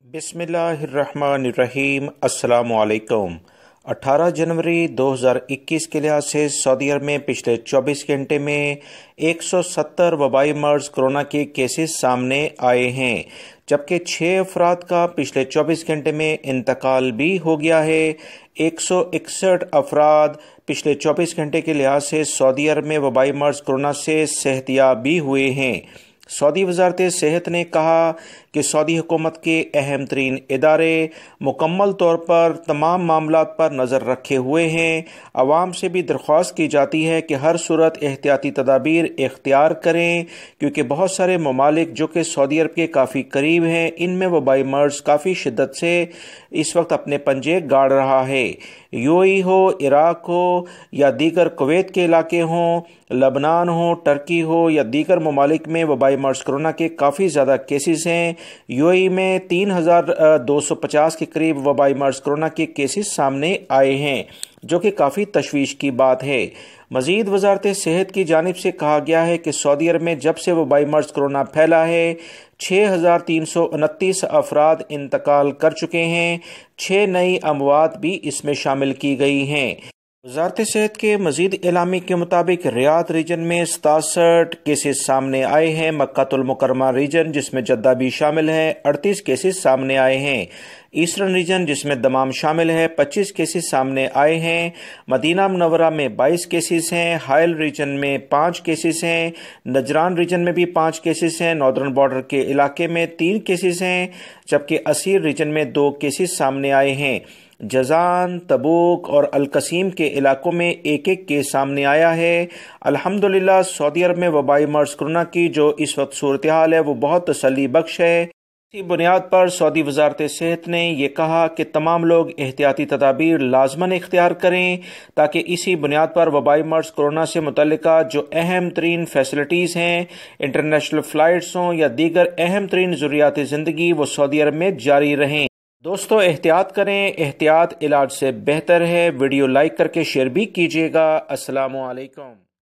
بسم اللہ الرحمن الرحیم۔ السلام علیکم۔ 18 جنوری 2021 کے لحاظ سے سعودی عرب میں پچھلے 24 گھنٹے میں 170 وبائی مرض کرونا کے کیسز سامنے آئے ہیں، جبکہ 6 افراد کا پچھلے 24 گھنٹے میں انتقال بھی ہو گیا ہے۔ 161 افراد پچھلے 24 گھنٹے کے لحاظ سے سعودی عرب میں وبائی مرض کرونا سے صحت یاب بھی ہوئے ہیں۔ سعودی وزارت صحت نے کہا کہ سعودی حکومت کے اہم ترین ادارے مکمل طور پر تمام معاملات پر نظر رکھے ہوئے ہیں۔ عوام سے بھی درخواست کی جاتی ہے کہ ہر صورت احتیاطی تدابیر اختیار کریں، کیونکہ بہت سارے ممالک جو کہ سعودی عرب کے کافی قریب ہیں، ان میں وبائی مرض کافی شدت سے اس وقت اپنے پنجے گاڑ رہا ہے۔ UAE ہو، عراق ہو یا دیگر کویت کے علاقے ہوں، لبنان ہو، ٹرکی ہو یا دیگر ممالک میں وبائی مرض کرونا کے کافی زیادہ کیسز ہیں۔ UAE میں 3250 کے قریب وبائی مرض کرونا کے کیسز سامنے آئے ہیں، جو کہ کافی تشویش کی بات ہے۔ مزید وزارت صحت کی جانب سے کہا گیا ہے کہ سعودی عرب میں جب سے وبائی مرض کرونا پھیلا ہے، 6329 افراد انتقال کر چکے ہیں، 6 نئی اموات بھی اس میں شامل کی گئی ہیں۔ وزارت صحت کے مزید اعلامیے کے مطابق ریاض ریجن میں 67 کیسز سامنے آئے ہیں۔ مکہ المکرمہ ریجن جس میں جدہ بھی شامل ہے، 38 کیسز سامنے آئے ہیں۔ ایسٹرن ریجن جس میں دمام شامل ہے، 25 کیسز سامنے آئے ہیں۔ مدینہ منورہ میں 22 کیسز ہیں۔ حائل ریجن میں 5 کیسز ہیں۔ نجران ریجن میں بھی 5 کیسز ہیں۔ ناردرن بارڈر کے علاقے میں 3 کیسز ہیں، جبکہ اسیر ریجن میں 2 کیسز سامنے آئے ہیں۔ جازان، تبوک اور القصیم کے علاقوں میں 1 کیس سامنے آیا ہے۔ الحمدللہ سعودی عرب میں وبائی مرض کرونا کی جو اس وقت صورتحال ہے وہ بہت تسلی بخش ہے۔ اسی بنیاد پر سعودی وزارت صحت نے یہ کہا کہ تمام لوگ احتیاطی تدابیر لازماً اختیار کریں، تاکہ اسی بنیاد پر وبائی مرض کرونا سے متعلقہ جو اہم ترین فیسلٹیز ہیں، انٹرنیشنل فلائٹس ہوں یا دیگر اہم ترین ضروریات زندگی، وہ سعودی عرب میں جاری رہیں۔ دوستو احتیاط کریں، احتیاط علاج سے بہتر ہے۔ ویڈیو لائک کر کے شیئر بھی کیجیے گا۔ السلام علیکم۔